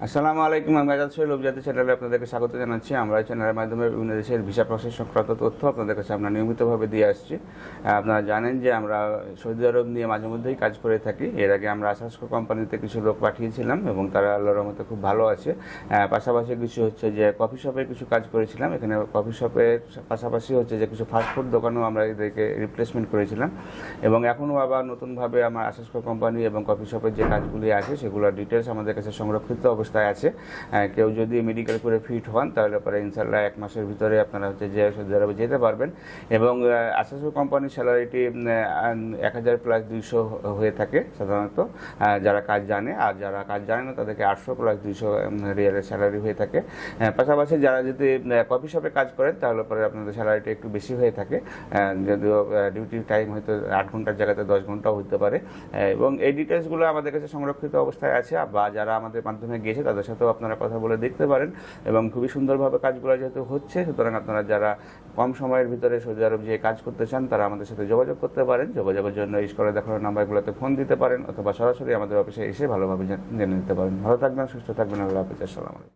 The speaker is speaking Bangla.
আসসালামু আলাইকুম। আমি আজাদ সোহেল অভিজাতি চ্যানেলে আপনাদেরকে স্বাগত জানাচ্ছি। আমরা এই চ্যানেলের মাধ্যমে বিভিন্ন দেশের ভিসা প্রসেস সংক্রান্ত তথ্য আপনাদের কাছে আমরা নিয়মিতভাবে দিয়ে আসছি। আপনারা জানেন যে আমরা সৌদি আরব নিয়ে মাঝে মধ্যেই কাজ করে থাকি। এর আগে আমরা আসাসকো কোম্পানিতে কিছু লোক পাঠিয়েছিলাম এবং তারা আল্লাহর রহমতে খুব ভালো আছে। পাশাপাশি কিছু হচ্ছে যে কফি শপে কিছু কাজ করেছিলাম। এখানে কফি শপের পাশাপাশি হচ্ছে যে কিছু ফাস্টফুড দোকানেও আমরা এদেরকে রিপ্লেসমেন্ট করেছিলাম এবং এখনও আবার নতুনভাবে আমার আসাসকো কোম্পানি এবং কফি শপের যে কাজগুলি আছে সেগুলোর ডিটেলস আমাদের কাছে সংরক্ষিত অবস্থায় আছে। কেউ যদি মেডিকেল করে ফিট হন তাহলে পরে ইনশাল্লাহ 1 মাসের ভিতরে আপনারা হচ্ছে যে সৌদি আরবে যেতে পারবেন এবং আসাসকো কোম্পানির স্যালারিটি 1000+200 হয়ে থাকে সাধারণত যারা কাজ জানে, আর যারা কাজ জানে না তাদেরকে 800+200 রিয়ালের স্যালারি হয়ে থাকে। পাশাপাশি যারা যদি কফি শপে কাজ করেন তাহলে পরে আপনাদের স্যালারিটা একটু বেশি হয়ে থাকে, যদিও ডিউটি টাইম হয়তো 8 ঘন্টার জায়গাতে 10 ঘন্টাও হতে পারে এবং এই ডিটেলসগুলো আমাদের কাছে সংরক্ষিত অবস্থায় আছে। বা যারা আমাদের মাধ্যমে গিয়েছে তাদের সাথেও আপনারা কথা বলে দেখতে পারেন এবং খুবই সুন্দরভাবে কাজগুলো যেহেতু হচ্ছে, সুতরাং আপনারা যারা কম সময়ের ভিতরে সৌদি আরব যে কাজ করতে চান তারা আমাদের সাথে যোগাযোগ করতে পারেন। যোগাযোগের জন্য স্ক্রিনে দেখানো নাম্বারগুলোতে ফোন দিতে পারেন অথবা সরাসরি আমাদের অফিসে এসে ভালোভাবে জেনে নিতে পারেন। ভালো থাকবেন, সুস্থ থাকবেন। আল্লাহ হাফেজ। আসসালামু আলাইকুম।